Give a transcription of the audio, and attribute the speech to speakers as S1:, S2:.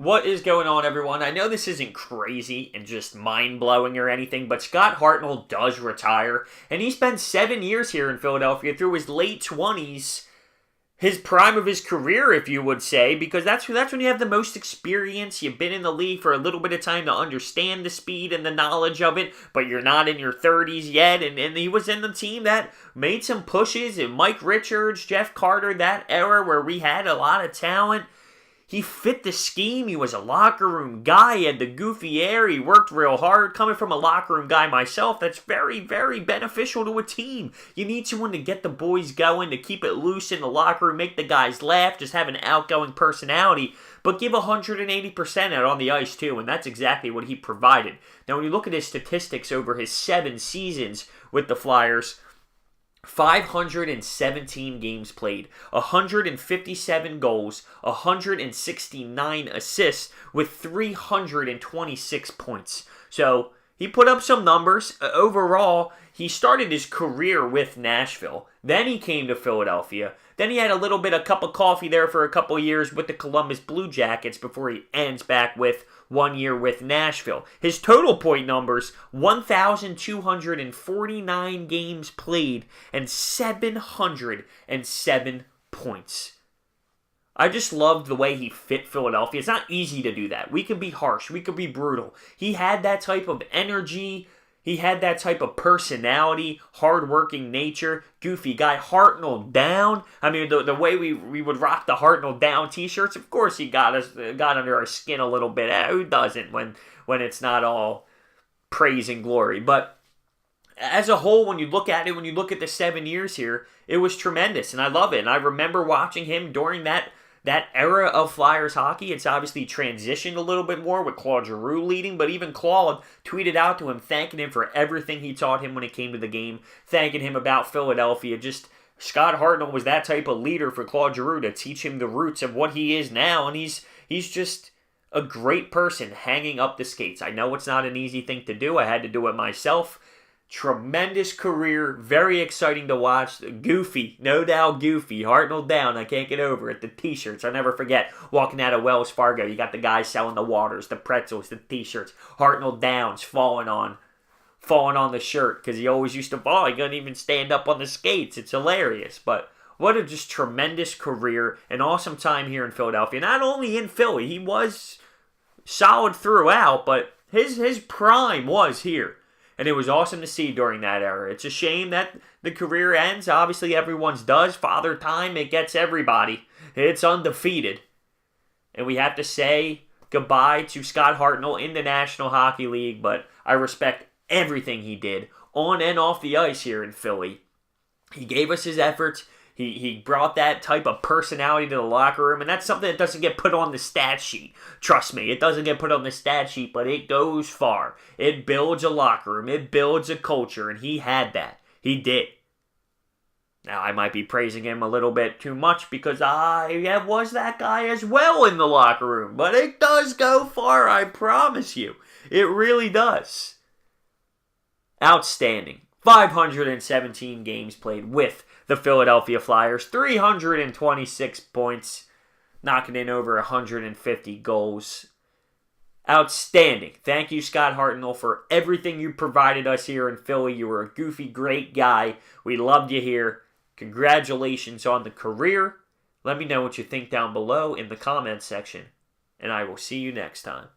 S1: What is going on, everyone? I know this isn't crazy and just mind-blowing or anything, but Scott Hartnell does retire, and he spent 7 years here in Philadelphia through his late 20s, his prime of his career, if you would say, because that's when you have the most experience. You've been in the league for a little bit of time to understand the speed and the knowledge of it, but you're not in your 30s yet, and he was in the team that made some pushes, and Mike Richards, Jeff Carter, that era where we had a lot of talent. He fit the scheme. He was a locker room guy. He had the goofy air. He worked real hard. Coming from a locker room guy myself, that's very, very beneficial to a team. You need someone to get the boys going, to keep it loose in the locker room, make the guys laugh, just have an outgoing personality, but give 180% out on the ice too, and that's exactly what he provided. Now, when you look at his statistics over his 7 seasons with the Flyers, 517 games played, 157 goals, 169 assists with 326 points. So he put up some numbers. Overall, he started his career with Nashville. Then he came to Philadelphia. Then he had a little bit of cup of coffee there for a couple years with the Columbus Blue Jackets before he ends back with 1 year with Nashville. His total point numbers, 1,249 games played and 707 points. I just loved the way he fit Philadelphia. It's not easy to do that. We can be harsh. We can be brutal. He had that type of energy. He had that type of personality, hard-working nature, goofy guy. Hartnell down. I mean, the way we would rock the Hartnell down t-shirts, of course he got under our skin a little bit. Who doesn't when it's not all praise and glory? But as a whole, when you look at it, when you look at the 7 years here, it was tremendous, and I love it. And I remember watching him during that era of Flyers hockey. It's obviously transitioned a little bit more with Claude Giroux leading, but even Claude tweeted out to him, thanking him for everything he taught him when it came to the game, thanking him about Philadelphia. Just Scott Hartnell was that type of leader for Claude Giroux to teach him the roots of what he is now, and he's just a great person hanging up the skates. I know it's not an easy thing to do. I had to do it myself. Tremendous career, very exciting to watch. Goofy, no doubt goofy. Hartnell down, I can't get over it. The t-shirts, I'll never forget. Walking out of Wells Fargo, you got the guys selling the waters, the pretzels, the t-shirts. Hartnell downs, falling on the shirt, because he always used to fall. He couldn't even stand up on the skates. It's hilarious, but what a just tremendous career. An awesome time here in Philadelphia. Not only in Philly, he was solid throughout, but his prime was here. And it was awesome to see during that era. It's a shame that the career ends. Obviously, everyone's does. Father Time, it gets everybody. It's undefeated. And we have to say goodbye to Scott Hartnell in the National Hockey League, but I respect everything he did on and off the ice here in Philly. He gave us his efforts. He brought that type of personality to the locker room, and that's something that doesn't get put on the stat sheet. Trust me, it doesn't get put on the stat sheet, but it goes far. It builds a locker room. It builds a culture, and he had that. He did. Now, I might be praising him a little bit too much because I was that guy as well in the locker room, but it does go far, I promise you. It really does. Outstanding. 517 games played with the Philadelphia Flyers, 326 points, knocking in over 150 goals. Outstanding. Thank you, Scott Hartnell, for everything you provided us here in Philly. You were a goofy, great guy. We loved you here. Congratulations on the career. Let me know what you think down below in the comments section, and I will see you next time.